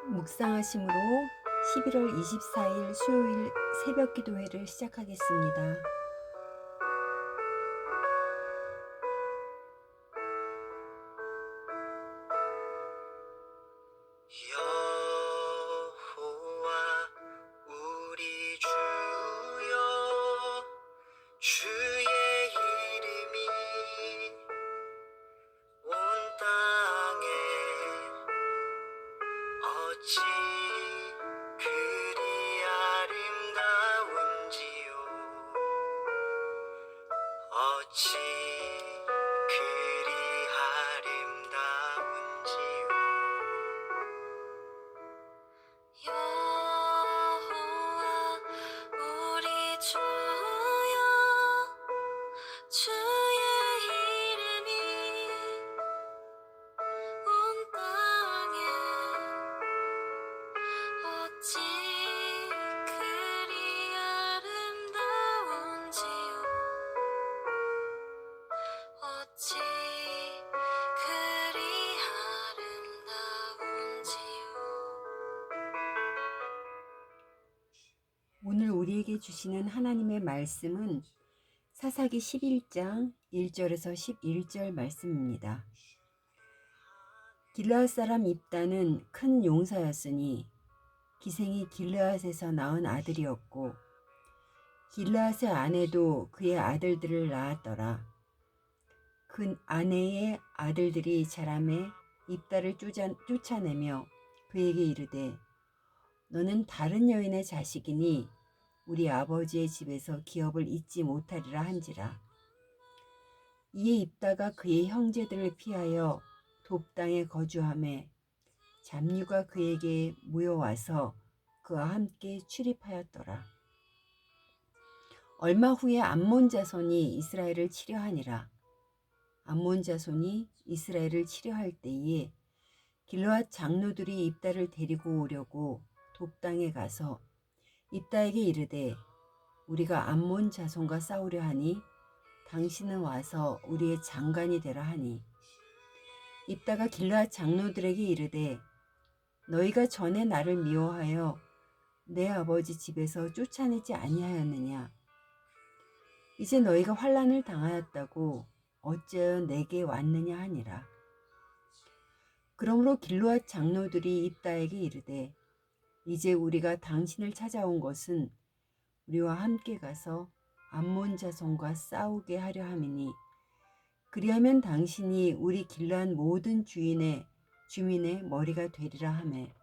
묵상하심으로 11월 24일 수요일 새벽 기도회를 시작하겠습니다. 여호와 우리 주여, 주의 이름이 온 땅에 어찌 그리 아름다운지요. 어찌 그리 아름다운지요. 여호와 우리 주여, 주의 이름이 온 땅에 어찌 그리 아름다운지요. 어찌 그리 아름다운지요. 오늘 우리에게 주시는 하나님의 말씀은 사사기 11장 1절에서 11절 말씀입니다. 길르앗 사람 입다는 큰 용사였으니 기생이 길르앗에서 낳은 아들이었고 길르앗의 아내도 그의 아들들을 낳았더라. 그 아내의 아들들이 자라매 입다를 쫓아내며 그에게 이르되 너는 다른 여인의 자식이니 우리 아버지의 집에서 기업을 잊지 못하리라 한지라. 이에 입다가 그의 형제들을 피하여 돕당에 거주하매 잡류가 그에게 모여와서 그와 함께 출입하였더라. 얼마 후에 암몬 자손이 이스라엘을 치려하니라. 암몬 자손이 이스라엘을 치려할 때에 길르앗 장로들이 입다를 데리고 오려고 돕당에 가서 입다에게 이르되 우리가 암몬 자손과 싸우려 하니 당신은 와서 우리의 장관이 되라 하니 입다가 길르앗 장로들에게 이르되 너희가 전에 나를 미워하여 내 아버지 집에서 쫓아내지 아니하였느냐. 이제 너희가 환난을 당하였다고 어찌하여 내게 왔느냐 하니라. 그러므로 길르앗 장로들이 입다에게 이르되 이제 우리가 당신을 찾아온 것은 우리와 함께 가서 암몬 자손과 싸우게 하려 함이니 그리하면 당신이 우리 길르앗 모든 주민의 머리가 되리라 하매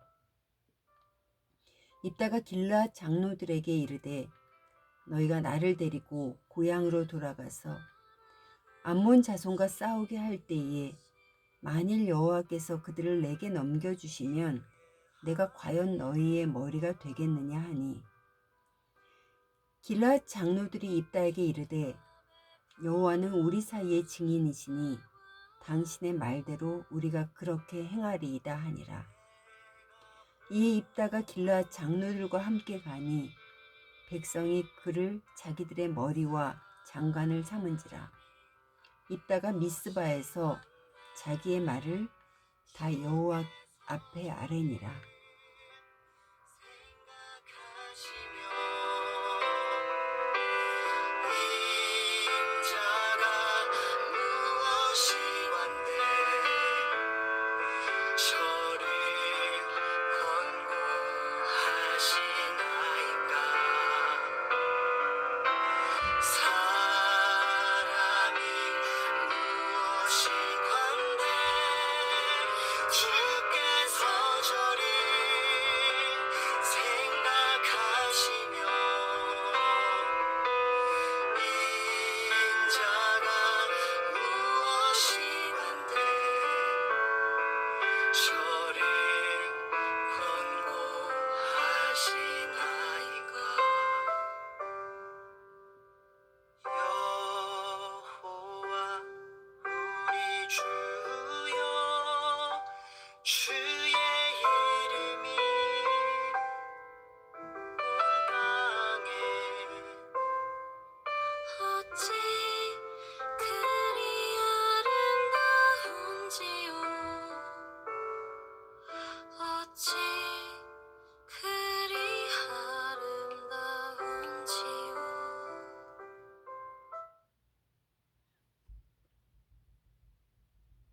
입다가 길르앗 장로들에게 이르되 너희가 나를 데리고 고향으로 돌아가서 암몬 자손과 싸우게 할 때에 만일 여호와께서 그들을 내게 넘겨주시면 내가 과연 너희의 머리가 되겠느냐 하니 길르앗 장로들이 입다에게 이르되 여호와는 우리 사이의 증인이시니 당신의 말대로 우리가 그렇게 행하리이다 하니라. 이에 입다가 길르앗 장로들과 함께 가니 백성이 그를 자기들의 머리와 장관을 삼은지라. 입다가 미스바에서 자기의 말을 다 여호와 앞에 아뢰니라. 인자가 무엇이 완데 저를 권고하시나이까. 사람이 무엇이 관데 주께서 저를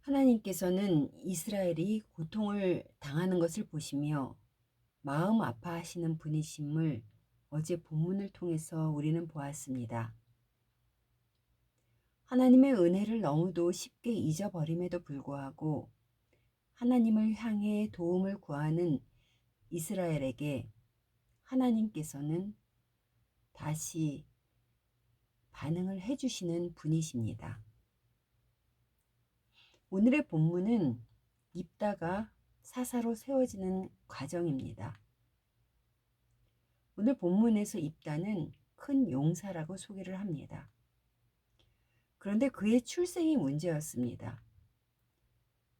하나님께서는 이스라엘이 고통을 당하는 것을 보시며 마음 아파하시는 분이심을 어제 본문을 통해서 우리는 보았습니다. 하나님의 은혜를 너무도 쉽게 잊어버림에도 불구하고 하나님을 향해 도움을 구하는 이스라엘에게 하나님께서는 다시 반응을 해주시는 분이십니다. 오늘의 본문은 입다가 사사로 세워지는 과정입니다. 오늘 본문에서 입다는 큰 용사라고 소개를 합니다. 그런데 그의 출생이 문제였습니다.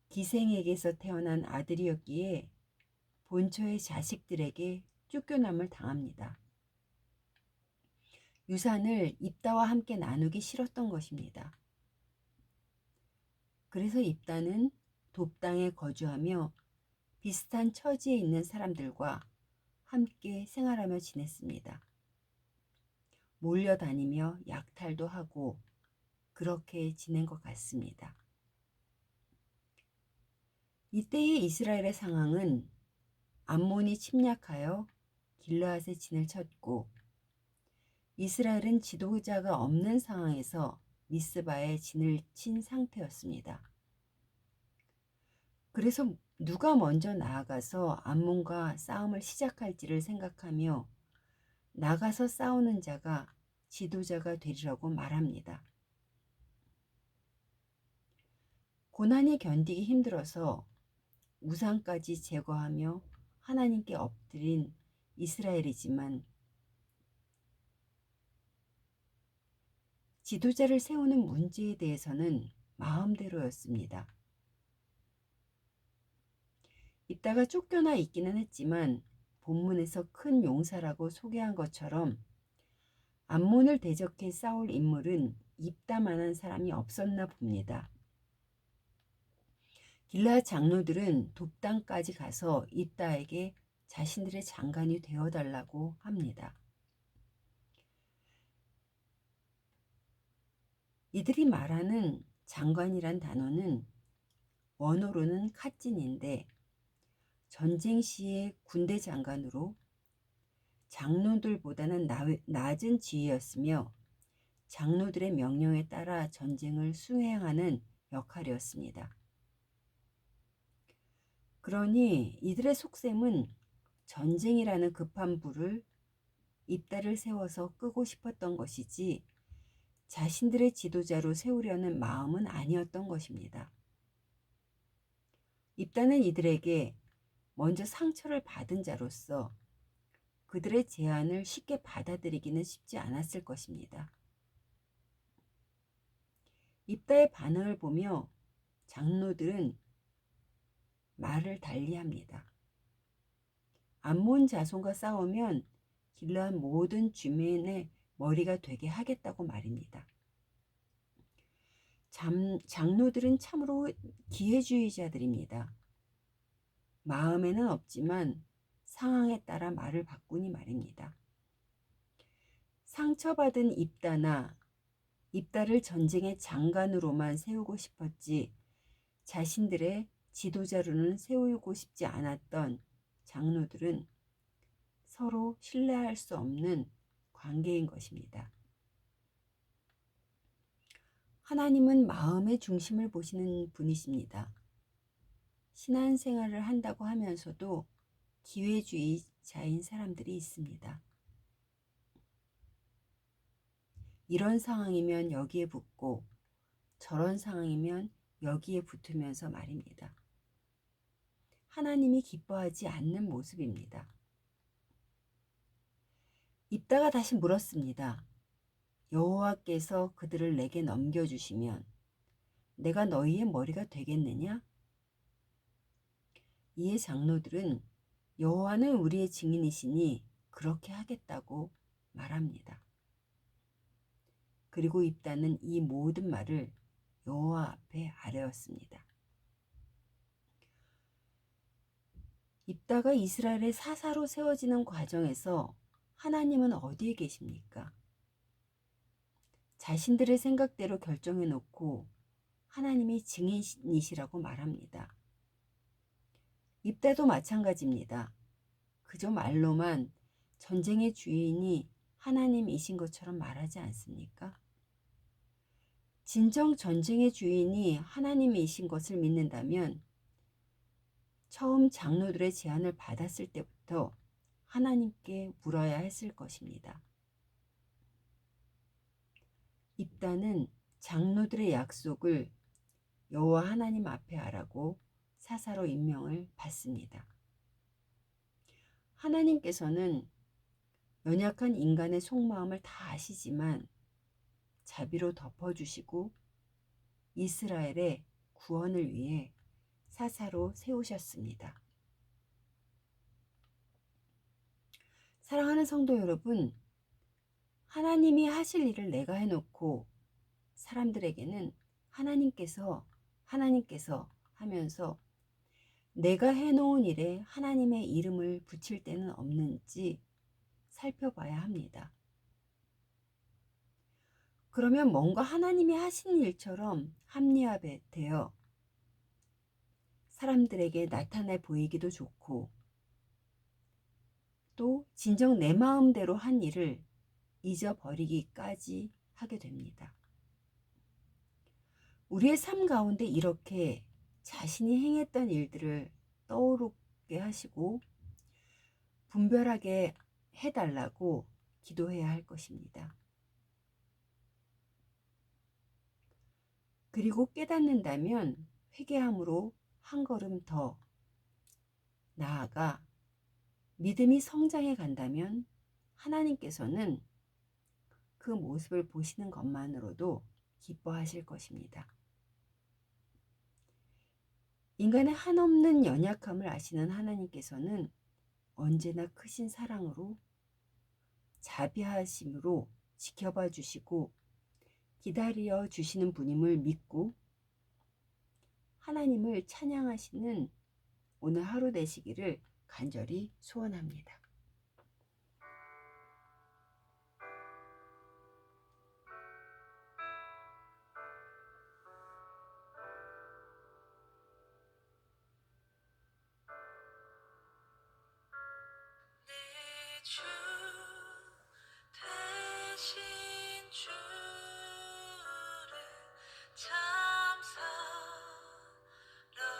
기생에게서 태어난 아들이었기에 본처의 자식들에게 쫓겨남을 당합니다. 유산을 입다와 함께 나누기 싫었던 것입니다. 그래서 입다는 돕당에 거주하며 비슷한 처지에 있는 사람들과 함께 생활하며 지냈습니다. 몰려다니며 약탈도 하고 그렇게 지낸 것 같습니다. 이때의 이스라엘의 상황은 암몬이 침략하여 길르앗에 진을 쳤고 이스라엘은 지도자가 없는 상황에서 미스바에 진을 친 상태였습니다. 그래서 누가 먼저 나아가서 암몬과 싸움을 시작할지를 생각하며 나가서 싸우는 자가 지도자가 되리라고 말합니다. 고난이 견디기 힘들어서 우상까지 제거하며 하나님께 엎드린 이스라엘이지만 지도자를 세우는 문제에 대해서는 마음대로였습니다. 입다가 쫓겨나 있기는 했지만 본문에서 큰 용사라고 소개한 것처럼 암몬을 대적해 싸울 인물은 입다만한 사람이 없었나 봅니다. 길르앗 장로들은 돕당까지 가서 입다에게 자신들의 장관이 되어달라고 합니다. 이들이 말하는 장관이란 단어는 원어로는 카찐인데 전쟁 시의 군대 장관으로 장로들보다는 낮은 지위였으며 장로들의 명령에 따라 전쟁을 수행하는 역할이었습니다. 그러니 이들의 속셈은 전쟁이라는 급한 불을 입다를 세워서 끄고 싶었던 것이지 자신들의 지도자로 세우려는 마음은 아니었던 것입니다. 입다는 이들에게 먼저 상처를 받은 자로서 그들의 제안을 쉽게 받아들이기는 쉽지 않았을 것입니다. 입다의 반응을 보며 장로들은 말을 달리합니다. 암몬 자손과 싸우면 길르앗 모든 주민의 머리가 되게 하겠다고 말입니다. 장로들은 참으로 기회주의자들입니다. 마음에는 없지만 상황에 따라 말을 바꾸니 말입니다. 상처받은 입다를 전쟁의 장관으로만 세우고 싶었지 자신들의 지도자로는 세우고 싶지 않았던 장로들은 서로 신뢰할 수 없는 관계인 것입니다. 하나님은 마음의 중심을 보시는 분이십니다. 신앙생활을 한다고 하면서도 기회주의자인 사람들이 있습니다. 이런 상황이면 여기에 붙고 저런 상황이면 여기에 붙으면서 말입니다. 하나님이 기뻐하지 않는 모습입니다. 입다가 다시 물었습니다. 여호와께서 그들을 내게 넘겨주시면 내가 너희의 머리가 되겠느냐? 이에 장로들은 여호와는 우리의 증인이시니 그렇게 하겠다고 말합니다. 그리고 입다는 이 모든 말을 여호와 앞에 아뢰었습니다. 입다가 이스라엘의 사사로 세워지는 과정에서 하나님은 어디에 계십니까? 자신들의 생각대로 결정해 놓고 하나님이 증인이시라고 말합니다. 입다도 마찬가지입니다. 그저 말로만 전쟁의 주인이 하나님이신 것처럼 말하지 않습니까? 진정 전쟁의 주인이 하나님이신 것을 믿는다면 처음 장로들의 제안을 받았을 때부터 하나님께 물어야 했을 것입니다. 입다는 장로들의 약속을 여호와 하나님 앞에 하라고 사사로 임명을 받습니다. 하나님께서는 연약한 인간의 속마음을 다 아시지만 자비로 덮어주시고 이스라엘의 구원을 위해 사사로 세우셨습니다. 사랑하는 성도 여러분, 하나님이 하실 일을 내가 해놓고 사람들에게는 하나님께서 하면서 내가 해놓은 일에 하나님의 이름을 붙일 때는 없는지 살펴봐야 합니다. 그러면 뭔가 하나님이 하신 일처럼 합리화되어 사람들에게 나타내 보이기도 좋고 또 진정 내 마음대로 한 일을 잊어버리기까지 하게 됩니다. 우리의 삶 가운데 이렇게 자신이 행했던 일들을 떠오르게 하시고 분별하게 해달라고 기도해야 할 것입니다. 그리고 깨닫는다면 회개함으로 한 걸음 더 나아가 믿음이 성장해 간다면 하나님께서는 그 모습을 보시는 것만으로도 기뻐하실 것입니다. 인간의 한없는 연약함을 아시는 하나님께서는 언제나 크신 사랑으로 자비하심으로 지켜봐 주시고 기다려 주시는 분임을 믿고 하나님을 찬양하시는 오늘 하루 되시기를 간절히 소원합니다. 내 주 대신 주를 참 사랑하고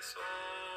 소리